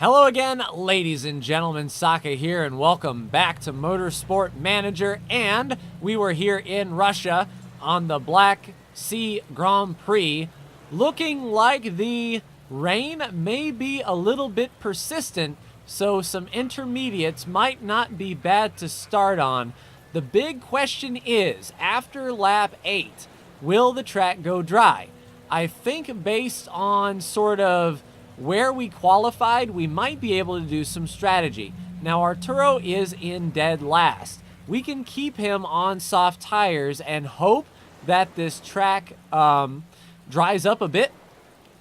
Hello again, ladies and gentlemen, Saka here, and welcome back to Motorsport Manager. And we were here in Russia on the Black Sea Grand Prix, looking like the rain may be a little bit persistent, so some intermediates might not be bad to start on. The big question is, after lap 8, will the track go dry? I think based on sort of where we qualified, we might be able to do some strategy. Now, Arturo is in dead last. We can keep him on soft tires and hope that this track dries up a bit.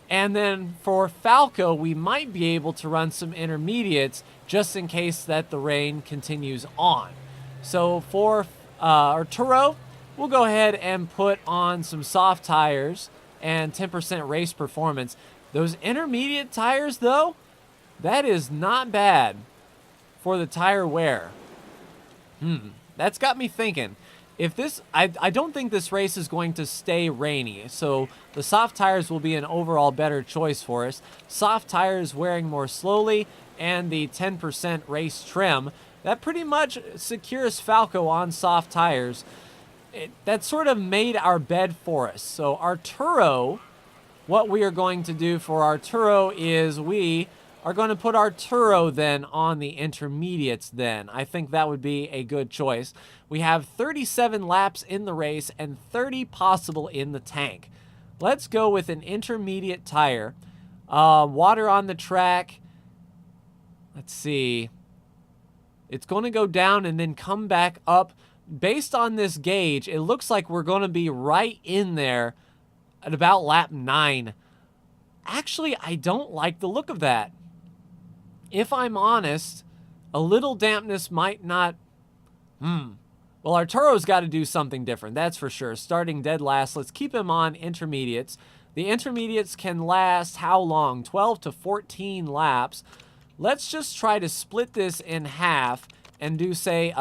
And then for Falco, we might be able to run some intermediates just in case that the rain continues on. So for Arturo, we'll go ahead and put on some soft tires and 10% race performance. Those intermediate tires, though, that is not bad for the tire wear. That's got me thinking. If this, I don't think this race is going to stay rainy, so the soft tires will be an overall better choice for us. Soft tires wearing more slowly and the 10% race trim, that pretty much secures Falco on soft tires. That sort of made our bed for us. So Arturo, what we are going to do for Arturo is we are going to put Arturo then on the intermediates then. I think that would be a good choice. We have 37 laps in the race and 30 possible in the tank. Let's go with an intermediate tire. Water on the track. Let's see. It's going to go down and then come back up. Based on this gauge, it looks like we're going to be right in there at about lap 9. Actually, I don't like the look of that. If I'm honest, a little dampness might not... Well, Arturo's got to do something different, that's for sure. Starting dead last, let's keep him on intermediates. The intermediates can last how long? 12 to 14 laps. Let's just try to split this in half and do, say,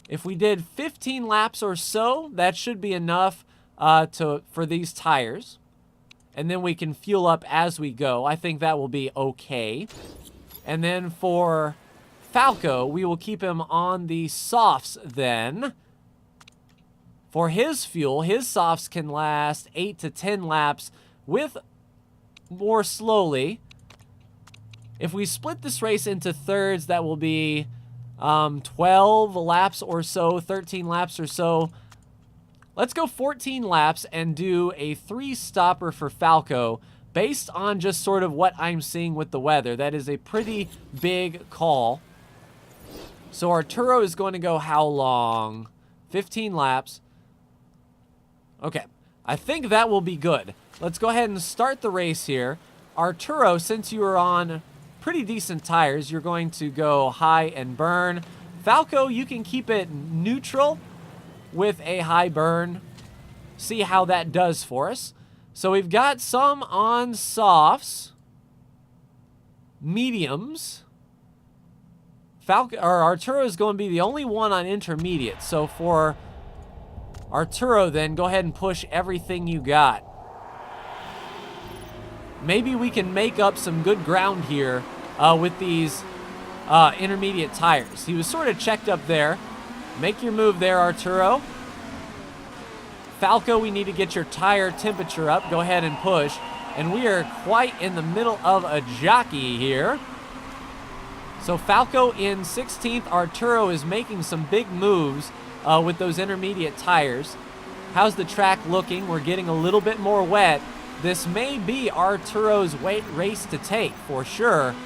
if we did 15 laps or so, that should be enough for these tires. And then we can fuel up as we go. I think that will be okay. And then for Falco, we will keep him on the softs then. For his fuel, his softs can last 8 to 10 laps with more slowly. If we split this race into thirds, that will be 12 laps or so, 13 laps or so. Let's go 14 laps and do a 3-stopper for Falco based on just sort of what I'm seeing with the weather. That is a pretty big call. So Arturo is going to go how long? 15 laps. Okay, I think that will be good. Let's go ahead and start the race here. Arturo, since you are on pretty decent tires, you're going to go high and burn. Falco, you can keep it neutral with a high burn. See how that does for us. So we've got some on softs, mediums. Arturo is going to be the only one on intermediate. So for Arturo then, go ahead and push everything you got. Maybe we can make up some good ground here with these intermediate tires. He was sort of checked up there. Make your move there, Arturo. Falco, we need to get your tire temperature up. Go ahead and push. And we are quite in the middle of a jockey here. So Falco in 16th. Arturo is making some big moves with those intermediate tires. How's the track looking? We're getting a little bit more wet. This may be Arturo's race to take for sure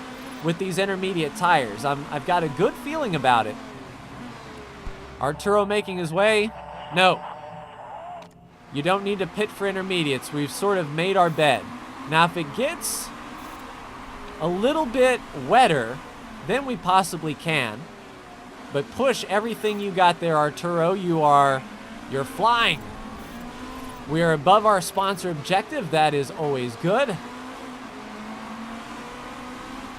with these intermediate tires. I've got a good feeling about it. Arturo making his way. No. You don't need to pit for intermediates. We've sort of made our bed. Now, if it gets a little bit wetter, then we possibly can. But push everything you got there, Arturo. You're flying. We are above our sponsor objective. That is always good.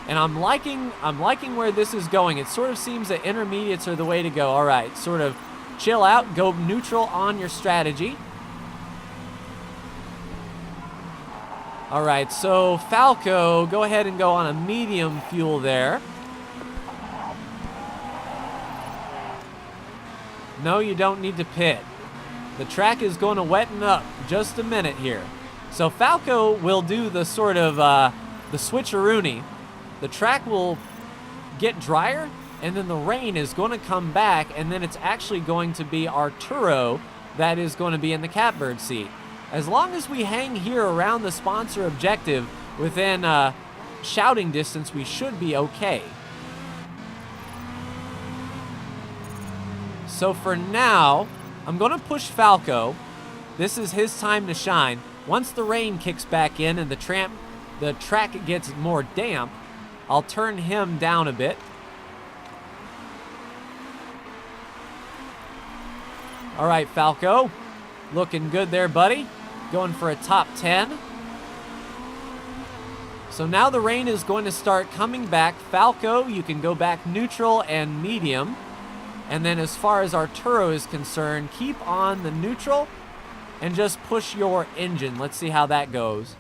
And I'm liking where this is going. It sort of seems that intermediates are the way to go. All right, sort of chill out, go neutral on your strategy. All right, so Falco, go ahead and go on a medium fuel there. No, you don't need to pit. The track is going to wetten up just a minute here. So Falco will do the sort of the switcheroony. The track will get drier, and then the rain is going to come back, and then it's actually going to be Arturo that is going to be in the catbird seat. As long as we hang here around the sponsor objective within shouting distance, we should be okay. So for now, I'm going to push Falco. This is his time to shine. Once the rain kicks back in and the track gets more damp, I'll turn him down a bit. All right, Falco. Looking good there, buddy. Going for a top 10. So now the rain is going to start coming back. Falco, you can go back neutral and medium. And then as far as Arturo is concerned, keep on the neutral and just push your engine. Let's see how that goes.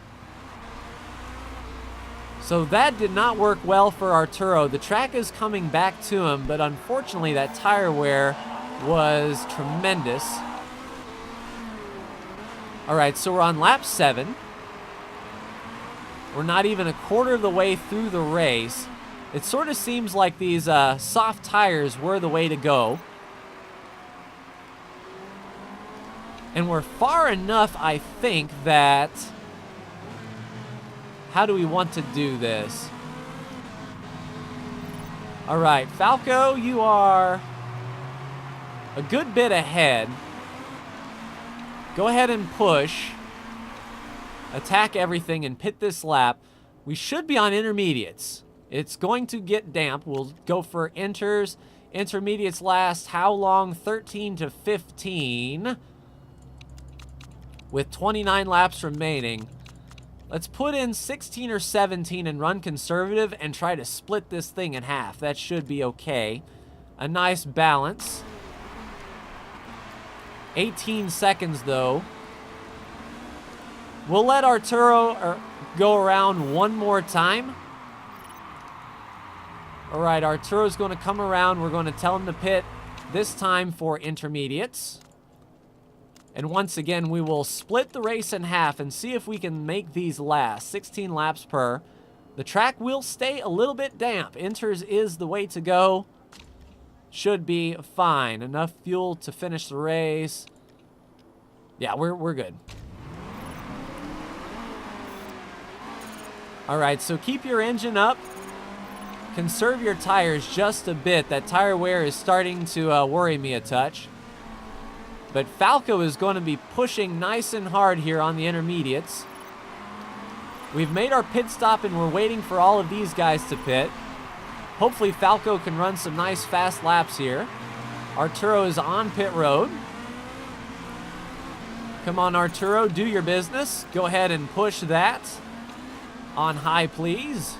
So that did not work well for Arturo. The track is coming back to him, but unfortunately that tire wear was tremendous. All right, so we're on lap 7. We're not even a quarter of the way through the race. It sort of seems like these soft tires were the way to go. And we're far enough, I think, that... How do we want to do this? All right, Falco, you are a good bit ahead. Go ahead and push. Attack everything and pit this lap. We should be on intermediates. It's going to get damp. We'll go for inters. Intermediates last how long? 13 to 15. With 29 laps remaining. Let's put in 16 or 17 and run conservative and try to split this thing in half. That should be okay. A nice balance. 18 seconds though. We'll let Arturo go around one more time. All right, Arturo's going to come around. We're going to tell him to pit this time for intermediates. And once again, we will split the race in half and see if we can make these last. 16 laps per. The track will stay a little bit damp. Inters is the way to go. Should be fine. Enough fuel to finish the race. Yeah, we're good. All right, so keep your engine up. Conserve your tires just a bit. That tire wear is starting to worry me a touch. But Falco is going to be pushing nice and hard here on the intermediates. We've made our pit stop and we're waiting for all of these guys to pit. Hopefully Falco can run some nice fast laps here. Arturo is on pit road. Come on, Arturo, do your business. Go ahead and push that. On high, please.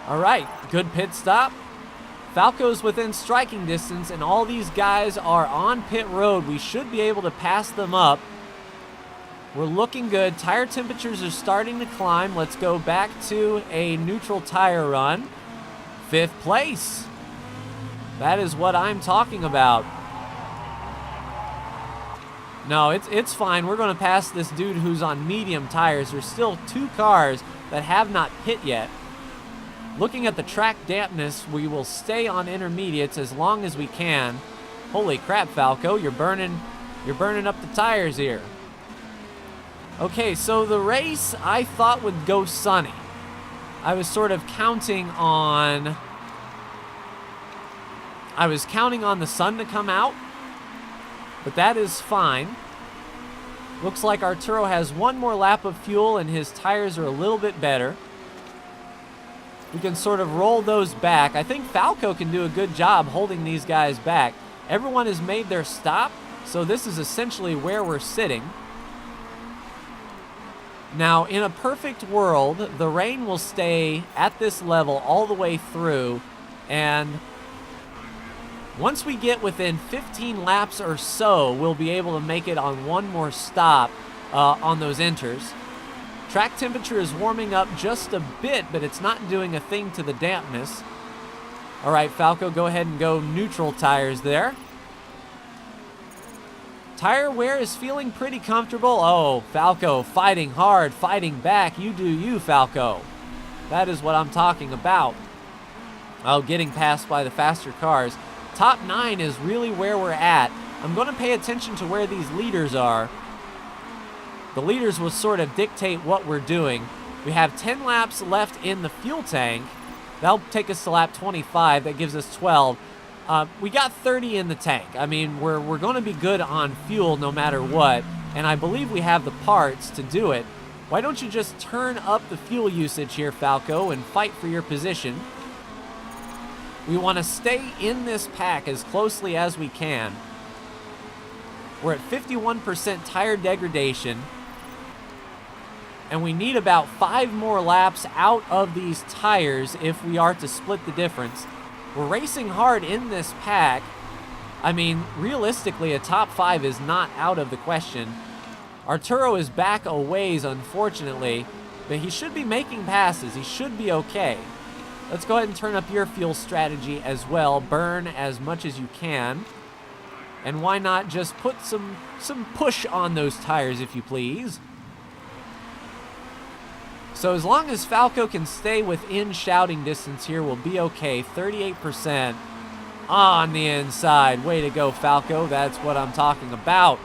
All right, good pit stop. Falco's within striking distance, and all these guys are on pit road. We should be able to pass them up. We're looking good. Tire temperatures are starting to climb. Let's go back to a neutral tire run. 5th place. That is what I'm talking about. No, it's fine. We're going to pass this dude who's on medium tires. There's still 2 cars that have not pit yet. Looking at the track dampness, we will stay on intermediates as long as we can. Holy crap, Falco, you're burning up the tires here. Okay, so the race I thought would go sunny. I was sort of counting on the sun to come out, but that is fine. Looks like Arturo has one more lap of fuel and his tires are a little bit better. We can sort of roll those back. I think Falco can do a good job holding these guys back. Everyone has made their stop, so this is essentially where we're sitting. Now, in a perfect world, the rain will stay at this level all the way through, and Once we get within 15 laps or so, we'll be able to make it on one more stop on those inters. Track temperature is warming up just a bit, but it's not doing a thing to the dampness. All right, Falco, go ahead and go neutral tires there. Tire wear is feeling pretty comfortable. Oh, Falco fighting hard, fighting back. You do you, Falco. That is what I'm talking about. Oh, getting passed by the faster cars. Top 9 is really where we're at. I'm going to pay attention to where these leaders are. The leaders will sort of dictate what we're doing. We have 10 laps left in the fuel tank. That'll take us to lap 25. That gives us 12. We got 30 in the tank. I mean, we're going to be good on fuel no matter what, and I believe we have the parts to do it. Why don't you just turn up the fuel usage here, Falco, and fight for your position? We want to stay in this pack as closely as we can. We're at 51% tire degradation, and we need about 5 more laps out of these tires if we are to split the difference. We're racing hard in this pack. I mean, realistically, a top 5 is not out of the question. Arturo is back a ways, unfortunately, but he should be making passes. He should be okay. Let's go ahead and turn up your fuel strategy as well. Burn as much as you can. And why not just put some push on those tires, if you please. So as long as Falco can stay within shouting distance here, we'll be okay. 38% on the inside. Way to go, Falco. That's what I'm talking about.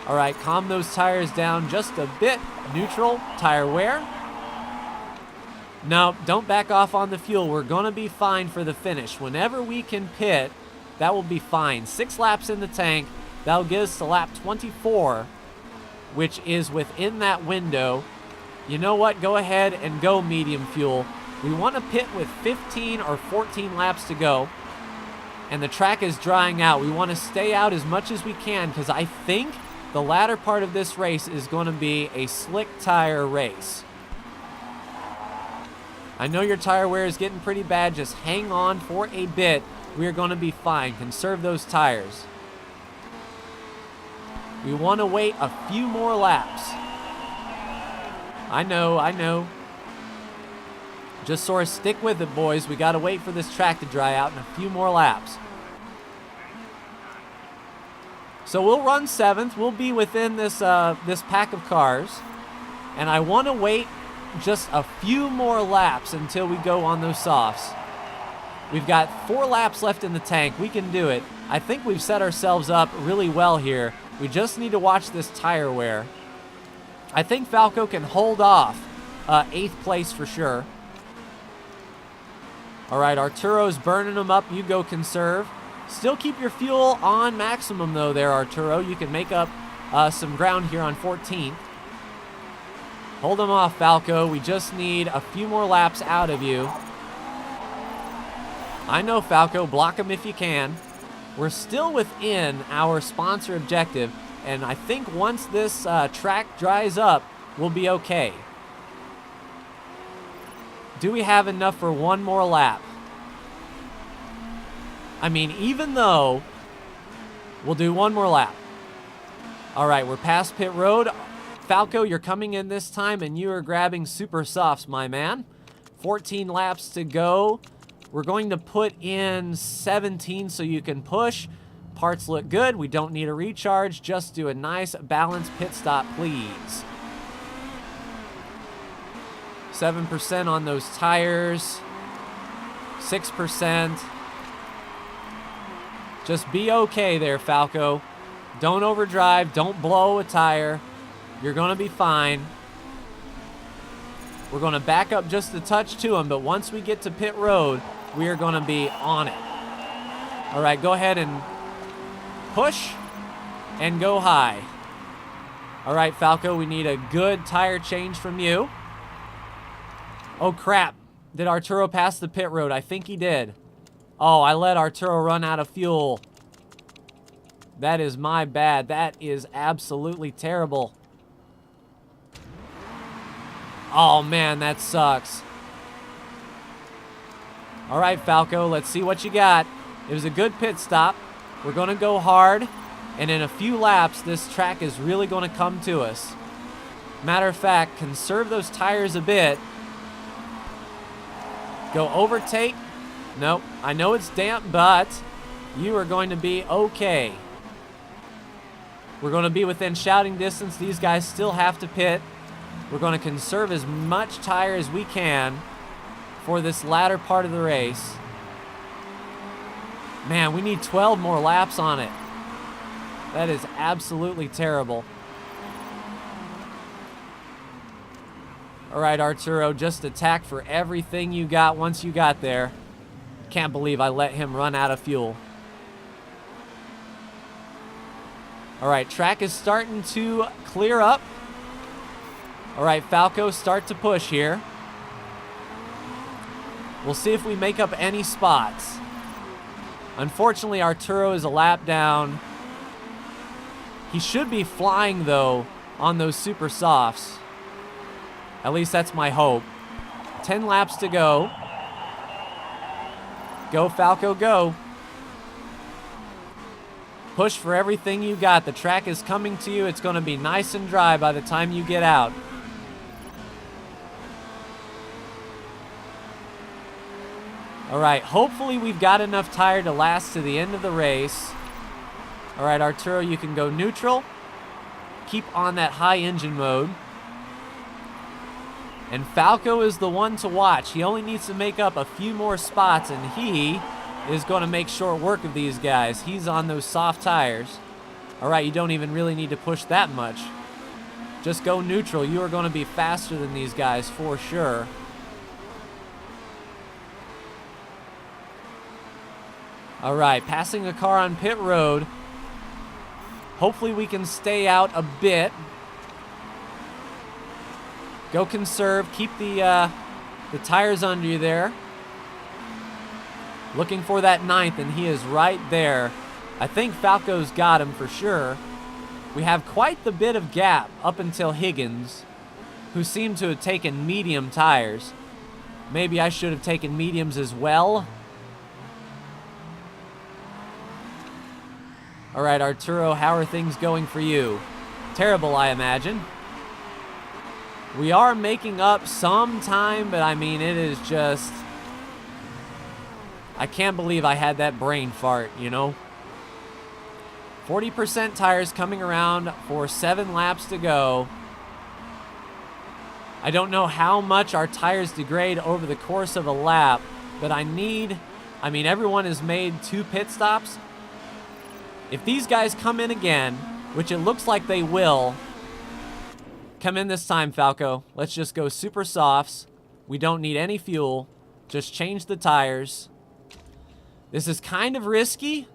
All right, calm those tires down just a bit. Neutral, tire wear. No, don't back off on the fuel. We're going to be fine for the finish. Whenever we can pit, that will be fine. 6 laps in the tank. That'll get us to lap 24, which is within that window. You know what? Go ahead and go medium fuel. We want to pit with 15 or 14 laps to go, and the track is drying out. We want to stay out as much as we can because I think the latter part of this race is going to be a slick tire race. I know your tire wear is getting pretty bad. Just hang on for a bit. We are going to be fine. Conserve those tires. We want to wait a few more laps. I know. Just sort of stick with it, boys. We got to wait for this track to dry out in a few more laps. So we'll run 7th. We'll be within this pack of cars. And I want to wait just a few more laps until we go on those softs. We've got 4 laps left in the tank. We can do it. I think we've set ourselves up really well here. We just need to watch this tire wear. I think Falco can hold off 8th place for sure. All right, Arturo's burning them up. You go conserve. Still keep your fuel on maximum, though, there, Arturo. You can make up some ground here on 14th. Hold them off, Falco. We just need a few more laps out of you. I know, Falco. Block them if you can. We're still within our sponsor objective, and I think once this track dries up, we'll be okay. Do we have enough for one more lap? I mean, even though we'll do one more lap. All right, we're past pit road. Falco, you're coming in this time, and you are grabbing super softs, my man. 14 laps to go. We're going to put in 17 so you can push. Parts look good. We don't need a recharge. Just do a nice balanced pit stop, please. 7% on those tires. 6%. Just be okay there, Falco. Don't overdrive. Don't blow a tire. You're going to be fine. We're going to back up just a touch to him, but once we get to pit road, we are going to be on it. All right, go ahead and push and go high. All right, Falco, we need a good tire change from you. Oh, crap. Did Arturo pass the pit road? I think he did. Oh, I let Arturo run out of fuel. That is my bad. That is absolutely terrible. Oh, man, that sucks. All right, Falco, let's see what you got. It was a good pit stop. We're going to go hard, and in a few laps, this track is really going to come to us. Matter of fact, conserve those tires a bit. Go overtake. Nope, I know it's damp, but you are going to be okay. We're going to be within shouting distance. These guys still have to pit. We're going to conserve as much tire as we can for this latter part of the race. Man, we need 12 more laps on it. That is absolutely terrible. All right, Arturo, just attack for everything you got once you got there. Can't believe I let him run out of fuel. All right, track is starting to clear up. All right, Falco, start to push here. We'll see if we make up any spots. Unfortunately, Arturo is a lap down. He should be flying, though, on those super softs. At least that's my hope. 10 laps to go. Go, Falco, go. Push for everything you got. The track is coming to you. It's going to be nice and dry by the time you get out. All right, hopefully we've got enough tire to last to the end of the race. All right, Arturo, you can go neutral. Keep on that high engine mode. And Falco is the one to watch. He only needs to make up a few more spots, and he is going to make short work of these guys. He's on those soft tires. All right, you don't even really need to push that much. Just go neutral. You are going to be faster than these guys for sure. All right, passing a car on pit road. Hopefully we can stay out a bit. Go conserve. Keep the tires under you there. Looking for that 9th, and he is right there. I think Falco's got him for sure. We have quite the bit of gap up until Higgins, who seemed to have taken medium tires. Maybe I should have taken mediums as well. All right, Arturo, how are things going for you? Terrible, I imagine. We are making up some time, but I mean, it is just... I can't believe I had that brain fart, you know? 40% tires coming around for 7 laps to go. I don't know how much our tires degrade over the course of a lap, but I mean, everyone has made 2 pit stops. If these guys come in again, which it looks like they will, come in this time, Falco. Let's just go super softs. We don't need any fuel. Just change the tires. This is kind of risky,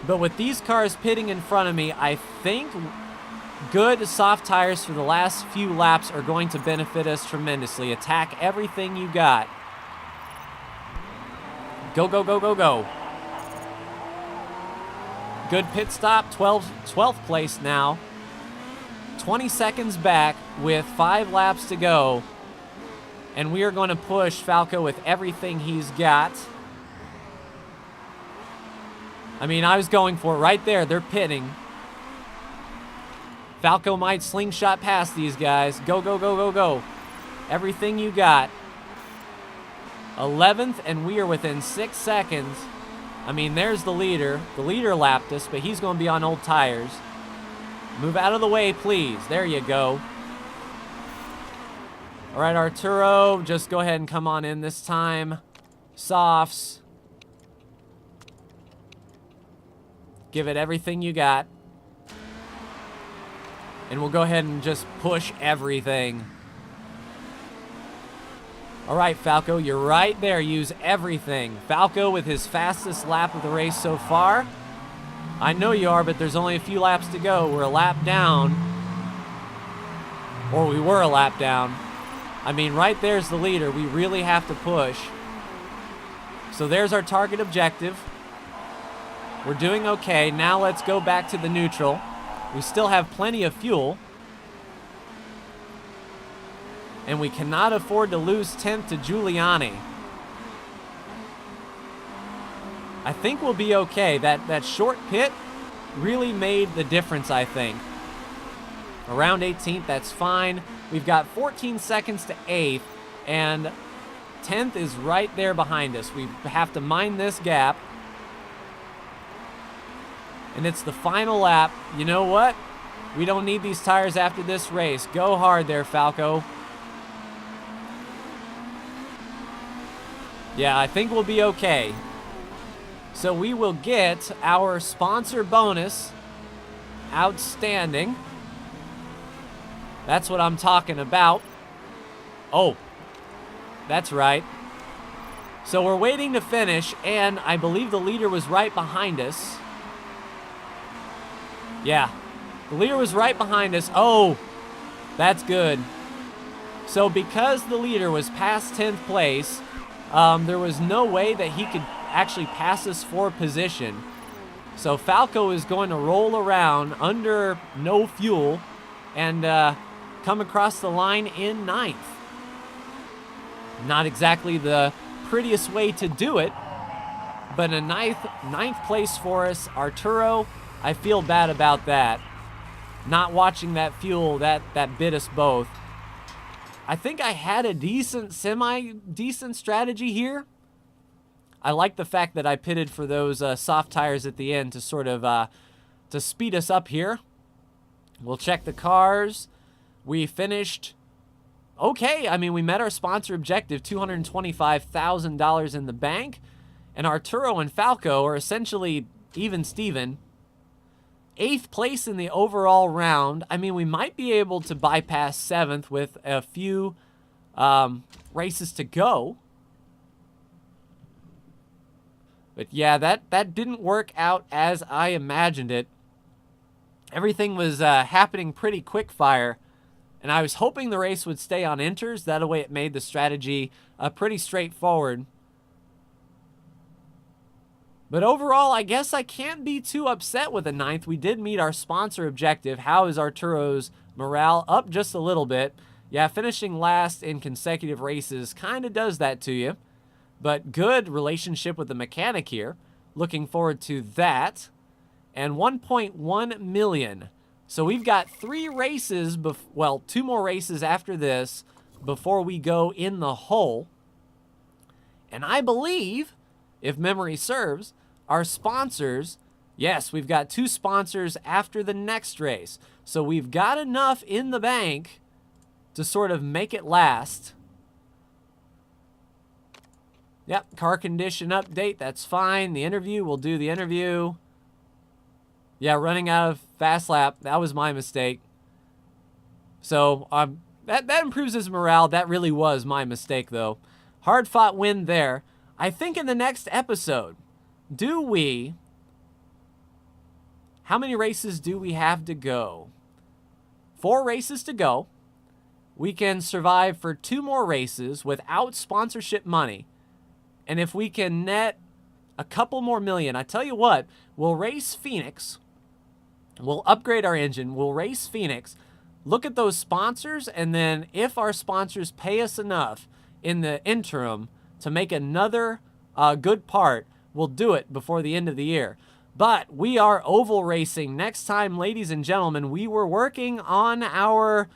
but with these cars pitting in front of me, I think good soft tires for the last few laps are going to benefit us tremendously. Attack everything you got. Go, go, go, go, go. Good pit stop, 12th place now. 20 seconds back with 5 laps to go. And we are going to push Falco with everything he's got. I mean, I was going for it right there. They're pitting. Falco might slingshot past these guys. Go, go, go, go, go. Everything you got. 11th, and we are within 6 seconds. I mean, there's the leader. The leader lapped us, but he's going to be on old tires. Move out of the way, please. There you go. All right, Arturo, just go ahead and come on in this time. Softs. Give it everything you got. And we'll go ahead and just push everything. All right, Falco, you're right there. Use everything. Falco with his fastest lap of the race so far. I know you are, but there's only a few laps to go. We're a lap down. Or we were a lap down. I mean, right there's the leader. We really have to push. So there's our target objective. We're doing okay. Now let's go back to the neutral. We still have plenty of fuel. And we cannot afford to lose 10th to Giuliani. I think we'll be okay. That short pit really made the difference, I think. Around 18th, that's fine. We've got 14 seconds to 8th, and 10th is right there behind us. We have to mind this gap. And it's the final lap. You know what? We don't need these tires after this race. Go hard there, Falco. Yeah, I think we'll be okay. So we will get our sponsor bonus. Outstanding. That's what I'm talking about. Oh, that's right. So we're waiting to finish, and I believe the leader was right behind us. Yeah, the leader was right behind us. Oh, that's good. So because the leader was past 10th place, there was no way that he could actually pass us for position. So Falco is going to roll around under no fuel and come across the line in 9th. Not exactly the prettiest way to do it, but a ninth place for us. Arturo, I feel bad about that. Not watching that fuel, that bit us both. I think I had a semi-decent strategy here. I like the fact that I pitted for those soft tires at the end to sort of to speed us up here. We'll check the cars. We finished okay. I mean, we met our sponsor objective, $225,000 in the bank. And Arturo and Falco are essentially even Steven. 8th place in the overall round. I mean, we might be able to bypass 7th with a few races to go. But yeah, that didn't work out as I imagined it. Everything was happening pretty quick fire. And I was hoping the race would stay on inters. That way it made the strategy pretty straightforward. But overall, I guess I can't be too upset with a 9th. We did meet our sponsor objective. How is Arturo's morale? Up just a little bit. Yeah, finishing last in consecutive races kind of does that to you. But good relationship with the mechanic here. Looking forward to that. And 1.1 million. So we've got 3 races, well, 2 more races after this before we go in the hole. And I believe, if memory serves, our sponsors, yes, we've got 2 sponsors after the next race. So we've got enough in the bank to sort of make it last. Yep, car condition update, that's fine. The interview, we'll do the interview. Yeah, running out of fast lap, that was my mistake. So that improves his morale. That really was my mistake, though. Hard-fought win there. I think in the next episode, how many races do we have to go? 4 races to go. We can survive for 2 more races without sponsorship money. And if we can net a couple more million, I tell you what, we'll race Phoenix. We'll upgrade our engine. We'll race Phoenix. Look at those sponsors, and then if our sponsors pay us enough in the interim to make another good part, we'll do it before the end of the year. But we are oval racing next time, ladies and gentlemen. We were working on our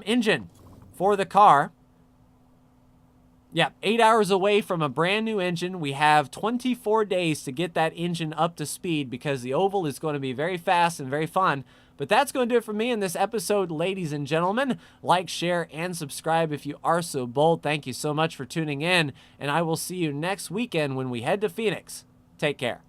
engine for the car. Yeah, 8 hours away from a brand new engine. We have 24 days to get that engine up to speed because the oval is going to be very fast and very fun. But that's going to do it for me in this episode, ladies and gentlemen. Like, share, and subscribe if you are so bold. Thank you so much for tuning in, and I will see you next weekend when we head to Phoenix. Take care.